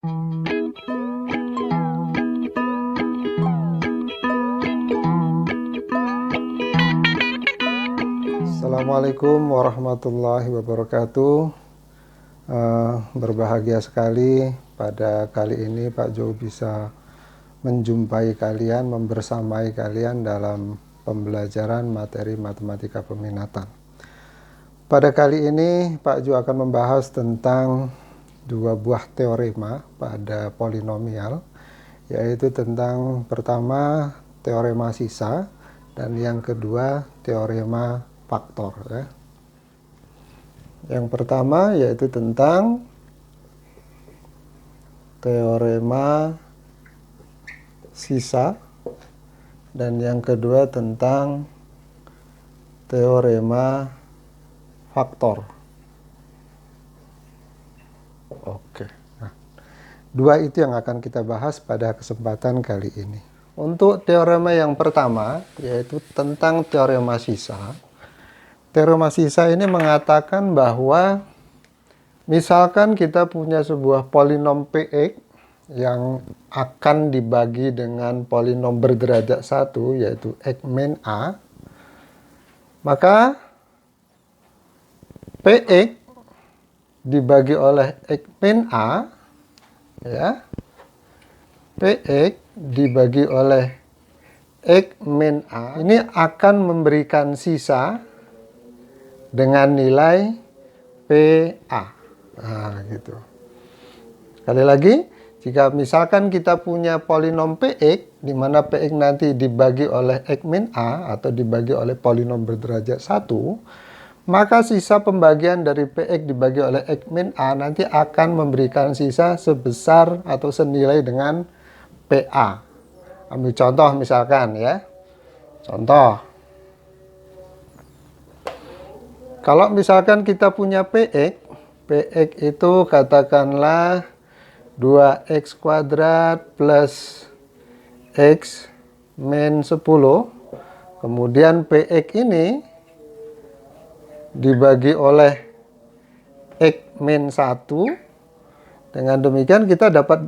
Assalamualaikum warahmatullahi wabarakatuh. Berbahagia sekali pada kali ini Pak Jo bisa menjumpai kalian, membersamai kalian dalam pembelajaran materi matematika peminatan. Pada kali ini Pak Jo akan membahas tentang dua buah teorema pada polinomial, yaitu tentang pertama teorema sisa dan yang kedua teorema faktor ya. Yang pertama yaitu tentang teorema sisa dan yang kedua tentang teorema faktor. Oke. Nah, dua itu yang akan kita bahas pada kesempatan kali ini. Untuk teorema yang pertama yaitu tentang teorema sisa. Teorema sisa ini mengatakan bahwa misalkan kita punya sebuah polinom Px yang akan dibagi dengan polinom berderajat 1 yaitu x min a, maka Px dibagi oleh x min a ya, Px dibagi oleh x min a ini akan memberikan sisa dengan nilai PA. Nah, gitu. Sekali lagi, jika misalkan kita punya polinom Px, di mana Px nanti dibagi oleh x min a atau dibagi oleh polinom berderajat 1, maka sisa pembagian dari Px dibagi oleh x min a nanti akan memberikan sisa sebesar atau senilai dengan PA. Ambil contoh misalkan ya. Contoh. Kalau misalkan kita punya Px itu katakanlah 2x kuadrat plus x min 10. Kemudian Px ini dibagi oleh x min 1. Dengan demikian kita dapat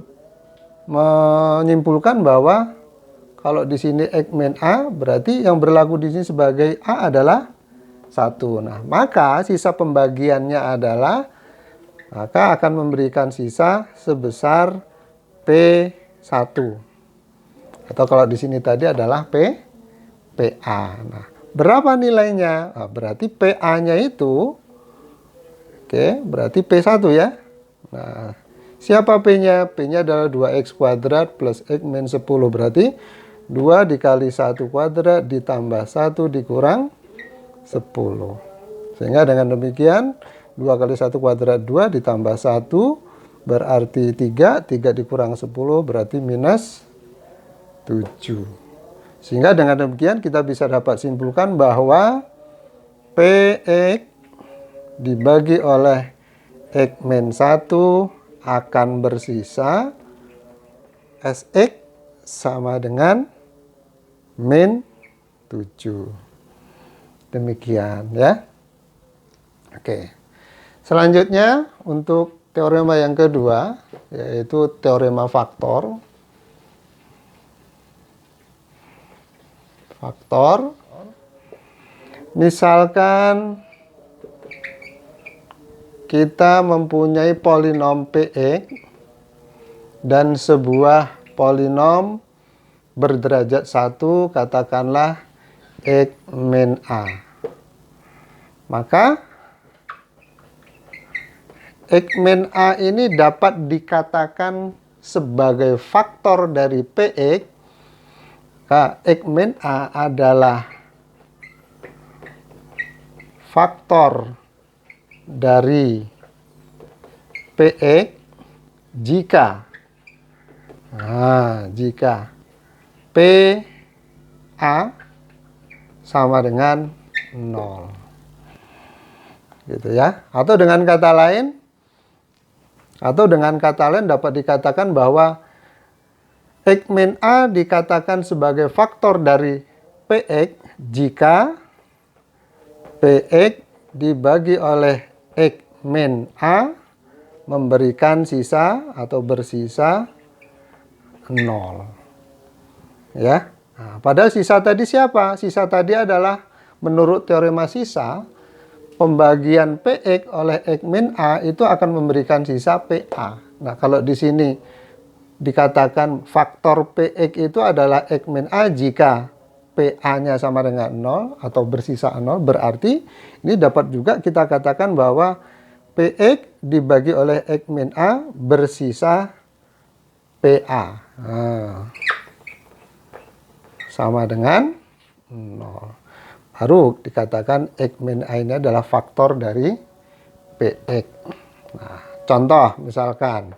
menyimpulkan bahwa kalau di sini x min a berarti yang berlaku di sini sebagai a adalah 1. Nah, maka sisa pembagiannya adalah akan memberikan sisa sebesar P1. Atau kalau di sini tadi adalah PA. Nah, berapa nilainya? Nah, berarti PA-nya itu berarti P1 ya. Nah, siapa P-nya? P-nya adalah 2x kuadrat plus x min 10. Berarti 2 dikali 1 kuadrat ditambah 1 dikurang 10. Sehingga dengan demikian 2 kali 1 kuadrat 2 ditambah 1 berarti 3. 3 dikurang 10 berarti minus 7. Sehingga dengan demikian kita bisa dapat simpulkan bahwa Px dibagi oleh x min 1 akan bersisa Sx sama dengan min 7. Demikian ya. Oke. Selanjutnya untuk teorema yang kedua yaitu teorema faktor. Faktor. Misalkan kita mempunyai polinom Px dan sebuah polinom berderajat 1 katakanlah x min a. Maka x min a ini dapat dikatakan sebagai faktor dari Px. X min a adalah faktor dari Px jika PA sama dengan 0. Gitu ya. Atau dengan kata lain dapat dikatakan bahwa x min a dikatakan sebagai faktor dari Px jika Px dibagi oleh x min a memberikan sisa atau bersisa 0. Ya. Nah, padahal sisa tadi siapa? Sisa tadi adalah menurut teorema sisa, pembagian PX oleh X min A itu akan memberikan sisa PA. Nah, kalau di sini dikatakan faktor PX itu adalah X min A jika PA-nya sama dengan 0 atau bersisa 0, berarti ini dapat juga kita katakan bahwa PX dibagi oleh X min A bersisa PA. Nah, sama dengan 0. Baru dikatakan X min A ini adalah faktor dari PX. Nah, contoh misalkan.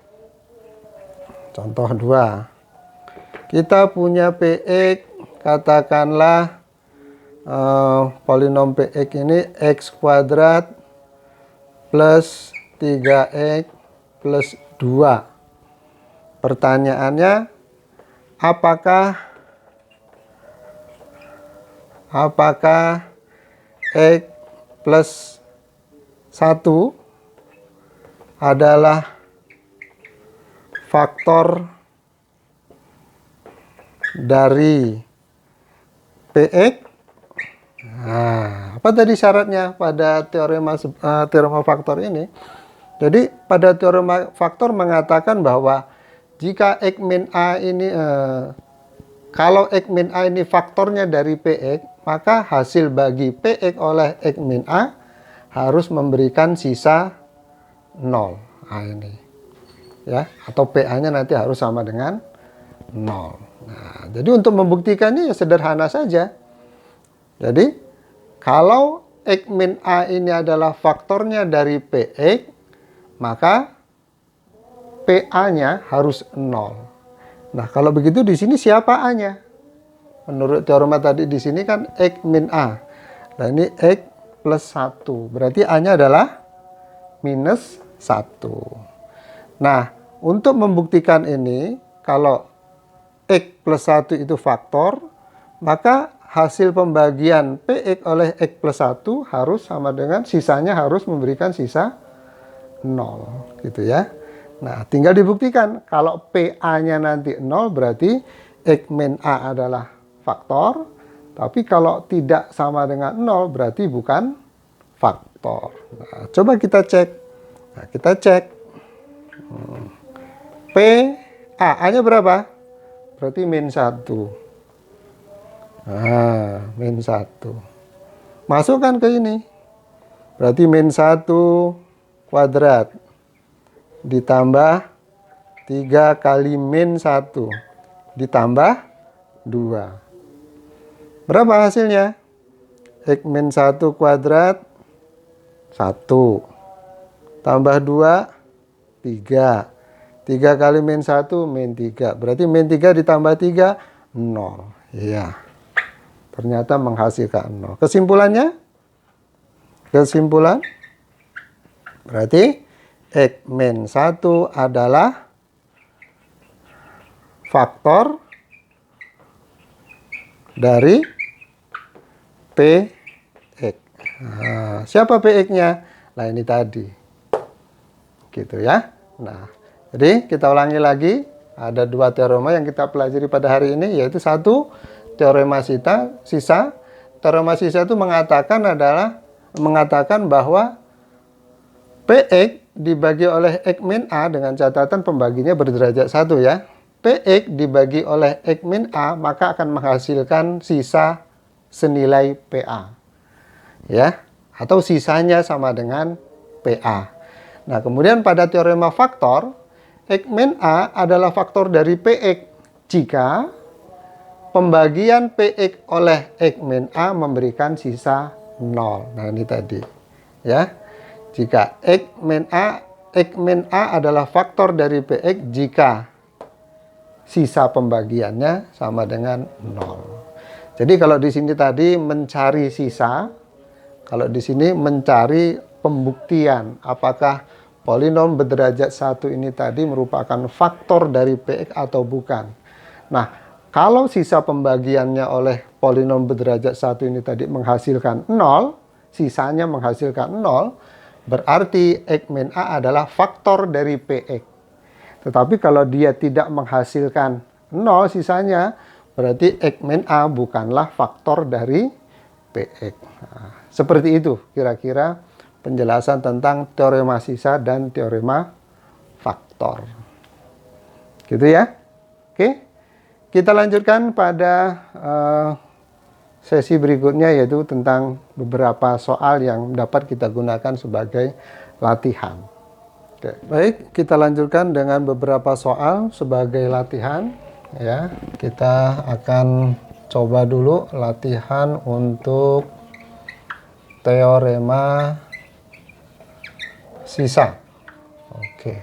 Contoh 2. Kita punya PX, katakanlah polinom PX ini X kuadrat plus 3X plus 2. Pertanyaannya, apakah X plus 1 adalah faktor dari PX? Nah, apa tadi syaratnya pada teorema faktor ini? Jadi pada teorema faktor mengatakan bahwa jika X min A ini kalau X min A ini faktornya dari PX, maka hasil bagi PX oleh X min A harus memberikan sisa 0. Nah, ini. Ya, atau PA-nya nanti harus sama dengan 0. Nah, jadi untuk membuktikannya ya sederhana saja. Jadi, kalau X min A ini adalah faktornya dari PX, maka PA-nya harus 0. Nah, kalau begitu di sini siapa A-nya? Menurut teorema tadi di sini kan X min A. Nah, ini X plus 1. Berarti A-nya adalah minus 1. Nah, untuk membuktikan ini, kalau X plus 1 itu faktor, maka hasil pembagian PX oleh X plus 1 harus sama dengan sisanya harus memberikan sisa 0. Gitu ya. Nah, tinggal dibuktikan. Kalau PA-nya nanti 0, berarti X min A adalah faktor. Tapi kalau tidak sama dengan 0, berarti bukan faktor. Nah, coba kita cek. Nah, kita cek. PA, A-nya berapa? Berarti min 1. Nah, min 1. Masukkan ke ini. Berarti min 1 kuadrat. Ditambah 3 kali min 1 ditambah 2. Berapa hasilnya? X min 1 kuadrat 1 tambah 2 3. 3 kali min 1 min 3. Berarti min 3 ditambah 3 0. Iya. Ternyata menghasilkan 0. Kesimpulannya? Kesimpulan berarti X min 1 adalah faktor dari PX. Nah, siapa PX-nya? Nah, ini tadi. Gitu ya. Nah, jadi kita ulangi lagi. Ada 2 teorema yang kita pelajari pada hari ini, yaitu 1, teorema sisa. Teorema sisa itu mengatakan bahwa PX dibagi oleh X min A dengan catatan pembaginya berderajat 1 ya. PX dibagi oleh X min A maka akan menghasilkan sisa senilai PA. Ya, atau sisanya sama dengan PA. Nah, kemudian pada teorema faktor, X min A adalah faktor dari PX jika pembagian PX oleh X min A memberikan sisa 0. Nah, ini tadi. Ya. Jika X min A adalah faktor dari PX jika sisa pembagiannya sama dengan 0. Jadi kalau di sini tadi mencari sisa, kalau di sini mencari pembuktian apakah polinom berderajat 1 ini tadi merupakan faktor dari PX atau bukan. Nah, kalau sisa pembagiannya oleh polinom berderajat 1 ini tadi menghasilkan 0, sisanya menghasilkan 0, berarti X min A adalah faktor dari PX. Tetapi kalau dia tidak menghasilkan 0 sisanya, berarti X min A bukanlah faktor dari PX. Nah, seperti itu kira-kira penjelasan tentang teorema sisa dan teorema faktor. Gitu ya. Oke. Kita lanjutkan pada sesi berikutnya, yaitu tentang beberapa soal yang dapat kita gunakan sebagai latihan. Oke. Baik, kita lanjutkan dengan beberapa soal sebagai latihan. Ya, kita akan coba dulu latihan untuk teorema sisa. Oke,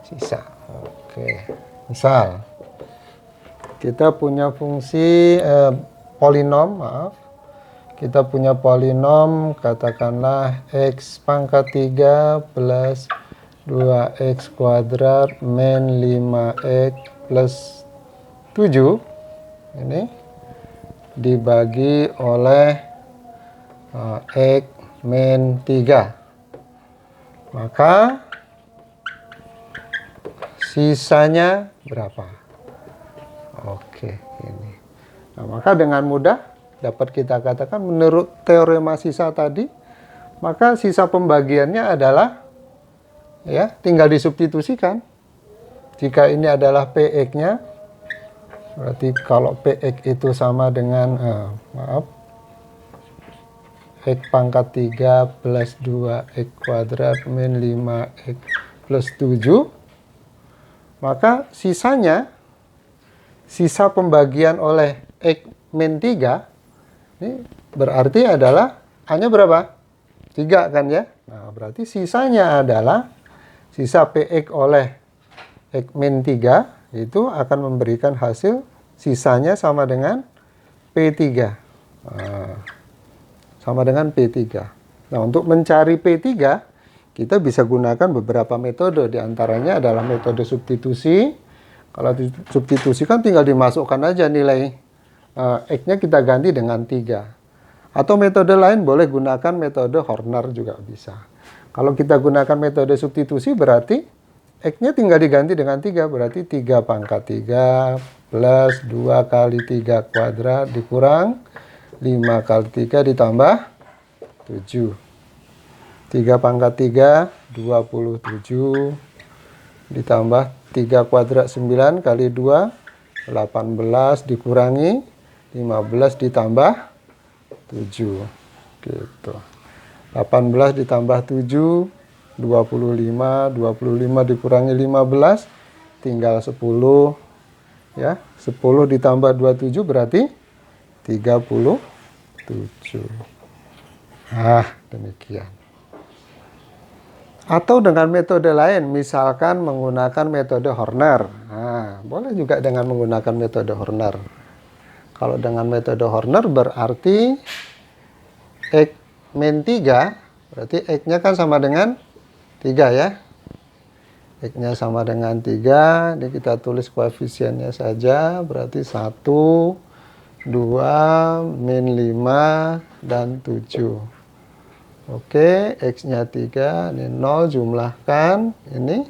sisa. Oke, misal kita punya fungsi polinom, kita punya polinom, katakanlah x pangkat 3 plus 2x kuadrat min 5x plus 7 ini dibagi oleh x min 3, maka sisanya berapa? Oke, ini. Nah, maka dengan mudah dapat kita katakan menurut teorema sisa tadi, maka sisa pembagiannya adalah, ya, tinggal disubstitusikan. Jika ini adalah PX-nya, berarti kalau PX itu sama dengan x pangkat 3 plus 2x kuadrat min 5x plus 7, maka sisanya, sisa pembagian oleh x min 3, ini berarti adalah A-nya berapa? 3 kan ya? Nah, berarti sisanya adalah sisa PX oleh x min 3 itu akan memberikan hasil sisanya sama dengan P3. Nah, sama dengan P3. Nah, untuk mencari P3, kita bisa gunakan beberapa metode. Di antaranya adalah metode substitusi. Kalau substitusi kan tinggal dimasukkan aja nilai X-nya, kita ganti dengan 3. Atau metode lain boleh gunakan metode Horner juga bisa. Kalau kita gunakan metode substitusi berarti X-nya tinggal diganti dengan 3. Berarti 3 pangkat 3 plus 2 kali 3 kuadrat dikurang 5 kali 3 ditambah 7. 3 pangkat 3, 27. Ditambah 3 kuadrat 9 kali 2, 18 dikurangi 15 ditambah 7. Gitu. 18 ditambah 7, 25. 25 dikurangi 15, tinggal 10. Ya, 10 ditambah 27 berarti 37. Nah, demikian. Atau dengan metode lain, misalkan menggunakan metode Horner. Nah, boleh juga dengan menggunakan metode Horner. Kalau dengan metode Horner berarti X min 3, berarti X-nya kan sama dengan 3 ya. X-nya sama dengan 3, ini kita tulis koefisiennya saja, berarti 1, 2, min 5, dan 7. Oke, X-nya 3, ini 0, jumlahkan, ini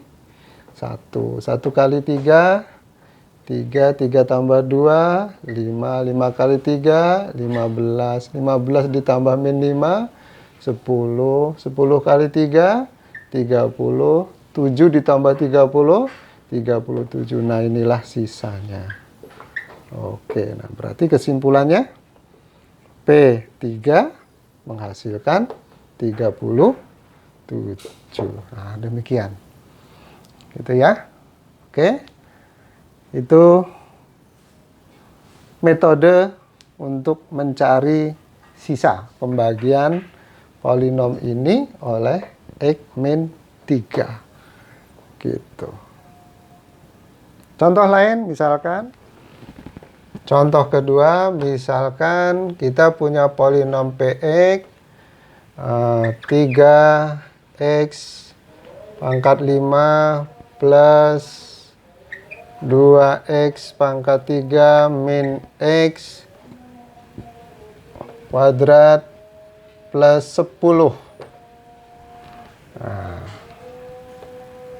1. 1 kali 3, 3 tambah 2, 5. 5 kali 3, 15. 15 ditambah min 5, 10. 10 kali 3, 30. 7 ditambah 30, 37. Nah, inilah sisanya. Oke, nah berarti kesimpulannya P3 menghasilkan 37. Nah, demikian. Gitu ya. Oke. Itu metode untuk mencari sisa pembagian polinom ini oleh X min 3. Gitu. Contoh lain misalkan. Contoh kedua, misalkan kita punya polinom PX 3x pangkat 5 plus 2x pangkat 3 min x kuadrat plus 10. Nah,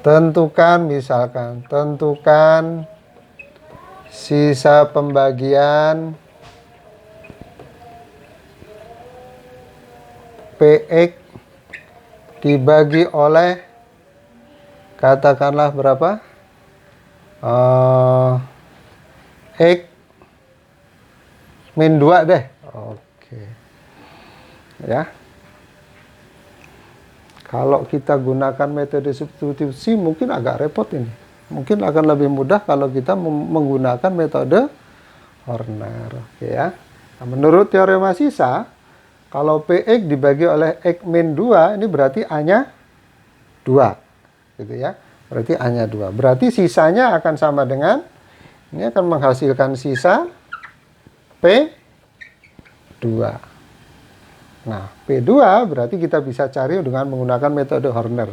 tentukan misalkan, tentukan sisa pembagian PX dibagi oleh, katakanlah berapa? X min 2 deh. Oke. Ya. Kalau kita gunakan metode substitusi mungkin agak repot ini. Mungkin akan lebih mudah kalau kita menggunakan metode Horner. Oke ya. Nah, menurut teorema sisa, kalau PX dibagi oleh X min 2, ini berarti A-nya 2. Gitu ya. Berarti A-nya 2. Berarti sisanya akan sama dengan, ini akan menghasilkan sisa P2. Nah, P2 berarti kita bisa cari dengan menggunakan metode Horner.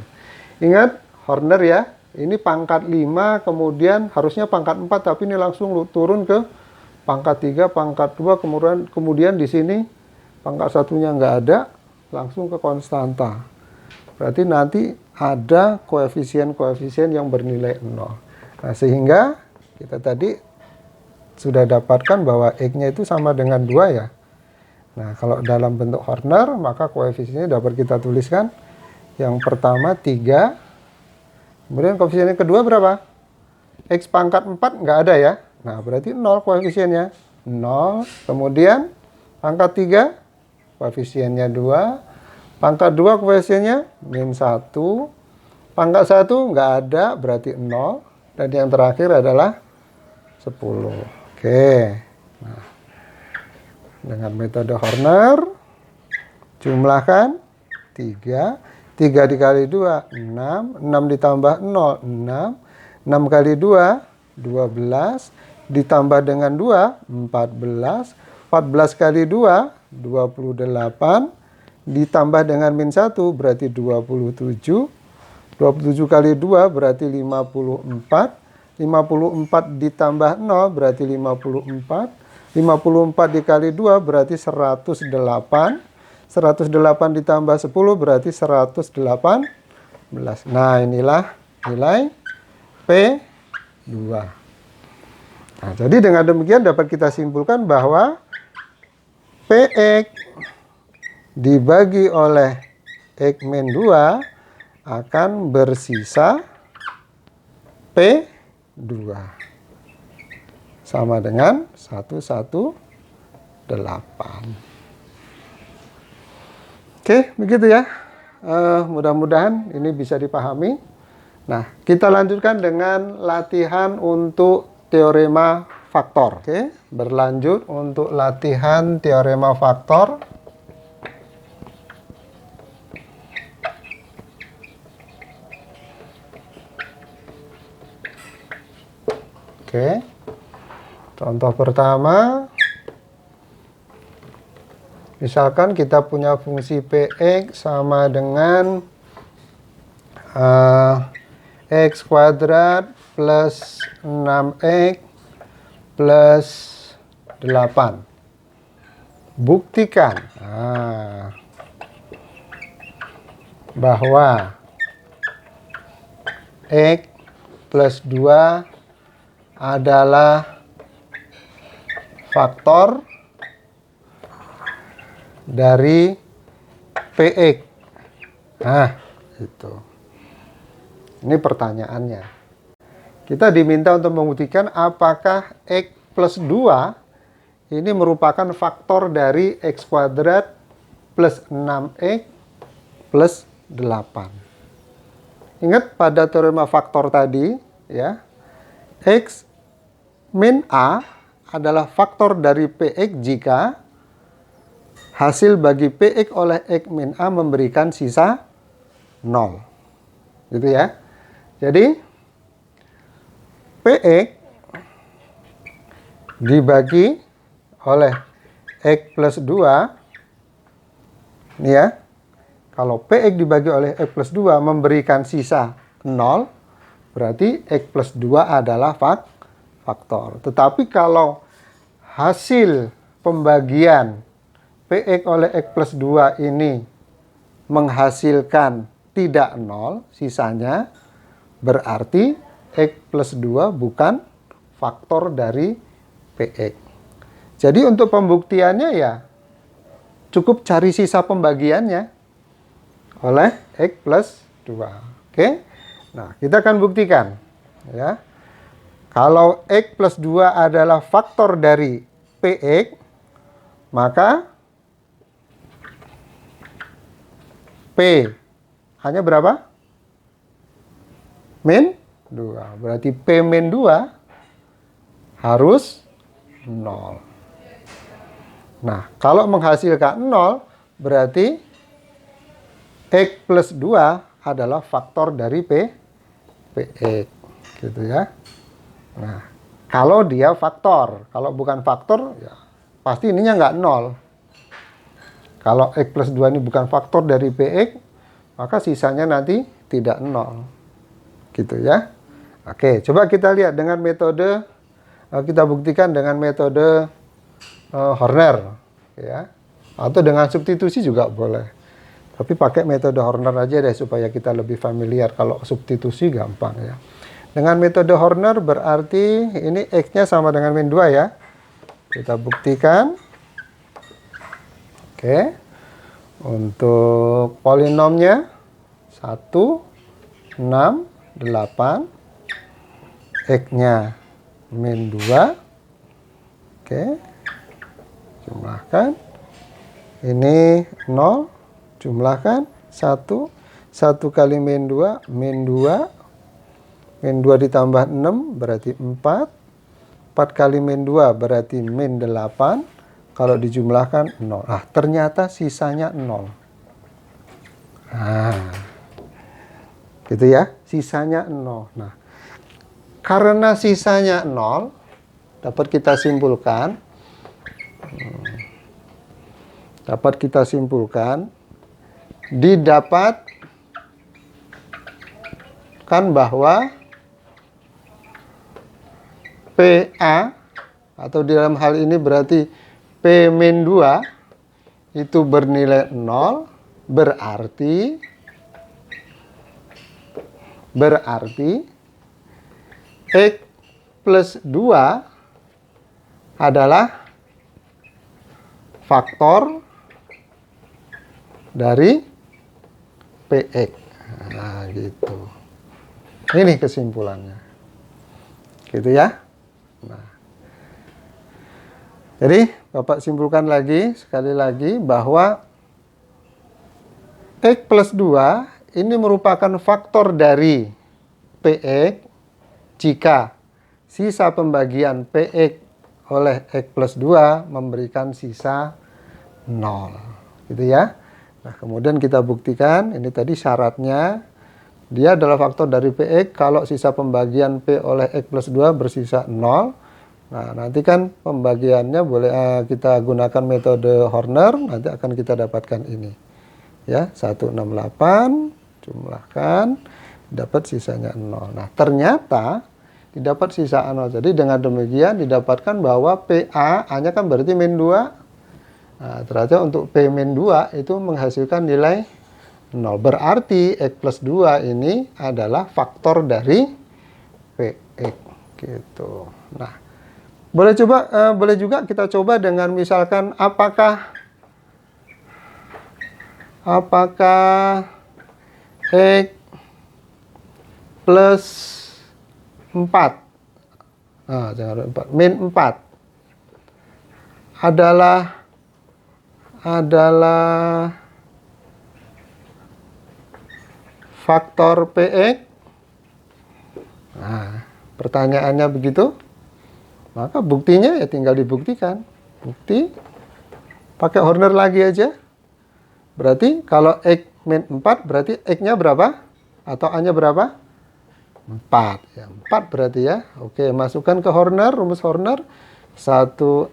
Ingat, Horner ya, ini pangkat 5, kemudian harusnya pangkat 4, tapi ini langsung turun ke pangkat 3, pangkat 2, kemudian di sini pangkat 1-nya nggak ada, langsung ke konstanta. Berarti nanti ada koefisien-koefisien yang bernilai 0. Nah, sehingga kita tadi sudah dapatkan bahwa X-nya itu sama dengan 2 ya. Nah, kalau dalam bentuk Horner, maka koefisiennya dapat kita tuliskan. Yang pertama 3. Kemudian koefisien yang kedua berapa? X pangkat 4 nggak ada ya. Nah, berarti 0 koefisiennya. 0. Kemudian pangkat 3, koefisiennya 2. Pangkat 2 koefisiennya min 1. Pangkat 1 nggak ada, berarti 0. Dan yang terakhir adalah 10. Oke. Nah, dengan metode Horner, jumlahkan 3. 3 dikali 2, 6. 6 ditambah 0, 6. 6 kali 2, 12. Ditambah dengan 2, 14. 14 kali 2, 28. Ditambah dengan min 1, berarti 27. 27 kali 2, berarti 54. 54 ditambah 0, berarti 54. 54 dikali 2 berarti 108. 108 ditambah 10 berarti 118. Nah, inilah nilai P2. Nah, jadi dengan demikian dapat kita simpulkan bahwa PX dibagi oleh X min 2 akan bersisa P2. Sama dengan 118. Oke, begitu ya. Mudah-mudahan ini bisa dipahami. Nah, kita lanjutkan dengan latihan untuk teorema faktor. Oke, berlanjut untuk latihan teorema faktor. Oke. Contoh pertama, misalkan kita punya fungsi Px sama dengan x kuadrat plus 6x plus 8. Buktikan bahwa x plus 2 adalah faktor dari PX. Nah, itu. Ini pertanyaannya. Kita diminta untuk membuktikan apakah X plus 2 ini merupakan faktor dari X kuadrat plus 6X plus 8. Ingat pada teorema faktor tadi, ya, X min A adalah faktor dari PX jika hasil bagi PX oleh X min A memberikan sisa 0. Gitu ya. Jadi, PX dibagi oleh X plus 2. Ini ya. Kalau PX dibagi oleh X plus 2 memberikan sisa 0, berarti X plus 2 adalah faktor. Tetapi kalau hasil pembagian PX oleh X plus 2 ini menghasilkan tidak 0, sisanya berarti X plus 2 bukan faktor dari PX. Jadi untuk pembuktiannya ya cukup cari sisa pembagiannya oleh X plus 2. Oke? Nah, kita akan buktikan. Ya. Kalau X plus 2 adalah faktor dari PX, maka P hanya berapa? Min 2. Berarti P min 2 harus 0. Nah, kalau menghasilkan 0, berarti X plus 2 adalah faktor dari PX. Gitu ya. Nah, kalau dia faktor. Kalau bukan faktor, ya pasti ininya nggak 0. Kalau X plus 2 ini bukan faktor dari PX, maka sisanya nanti tidak 0. Gitu ya. Oke, coba kita lihat dengan metode, kita buktikan dengan metode Horner. Ya. Atau dengan substitusi juga boleh. Tapi pakai metode Horner aja deh supaya kita lebih familiar. Kalau substitusi gampang ya. Dengan metode Horner berarti ini X-nya sama dengan min 2 ya. Kita buktikan. Oke. Untuk polinomnya 1, 6, 8. X-nya min 2. Oke. Jumlahkan. Ini 0. Jumlahkan 1. 1 kali min 2. Min 2. Min 2 ditambah 6 berarti 4. 4 kali min 2 berarti min 8. Kalau dijumlahkan 0. Ternyata sisanya 0. Gitu ya. Sisanya 0. Nah, karena sisanya 0, dapat kita simpulkan. Didapatkan bahwa PA, atau di dalam hal ini berarti P min 2 itu bernilai 0, berarti X plus 2 adalah faktor dari PX. Nah, gitu. Ini kesimpulannya. Gitu ya. Nah. Jadi, Bapak simpulkan lagi, sekali lagi, bahwa X plus 2 ini merupakan faktor dari PX jika sisa pembagian PX oleh X plus 2 memberikan sisa 0. Gitu ya. Nah, kemudian kita buktikan, ini tadi syaratnya, dia adalah faktor dari PX kalau sisa pembagian P oleh X plus 2 bersisa 0. Nah, nanti kan pembagiannya boleh kita gunakan metode Horner, nanti akan kita dapatkan ini. Ya, 168, jumlahkan, dapat sisanya 0. Nah, ternyata didapat sisa 0. Jadi dengan demikian didapatkan bahwa PA hanya kan berarti min 2. Nah, ternyata untuk P min 2 itu menghasilkan nilai 0. Berarti X plus 2 ini adalah faktor dari PX. Gitu. Nah, boleh juga kita coba dengan misalkan apakah X plus 4, jangan 4, min 4 adalah faktor PX. Nah, pertanyaannya begitu. Maka buktinya ya tinggal dibuktikan. Bukti pakai Horner lagi aja. Berarti kalau X min 4 berarti X-nya berapa? Atau A-nya berapa? 4. Ya, 4 berarti ya. Oke, masukkan ke Horner, rumus Horner. 168.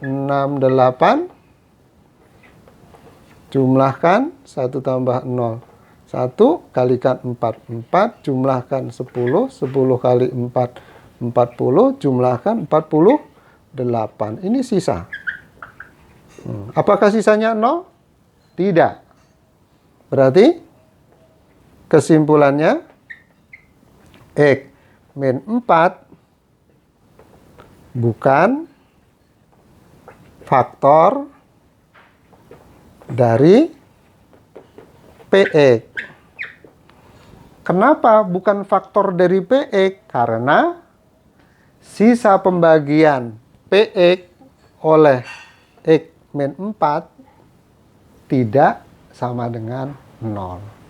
Jumlahkan 1 tambah 0. 1 kalikan 4. 4 jumlahkan 10. 10 kali 4. 40. Jumlahkan 48. Ini sisa. Apakah sisanya 0? Tidak. Berarti kesimpulannya, X min 4 bukan faktor dari PX. Kenapa bukan faktor dari PX? Karena sisa pembagian PX oleh X min 4 tidak sama dengan 0.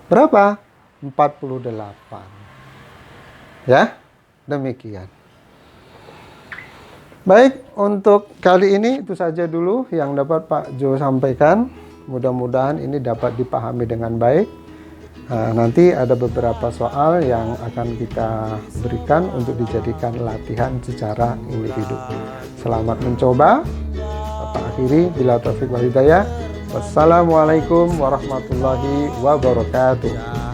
Berapa? 48. Ya, demikian. Baik, untuk kali ini itu saja dulu yang dapat Pak Jo sampaikan. Mudah-mudahan ini dapat dipahami dengan baik. Nanti ada beberapa soal yang akan kita berikan untuk dijadikan latihan secara individu. Selamat mencoba. Bapak akhiri, bila taufik wal hidayah. Wassalamualaikum warahmatullahi wabarakatuh.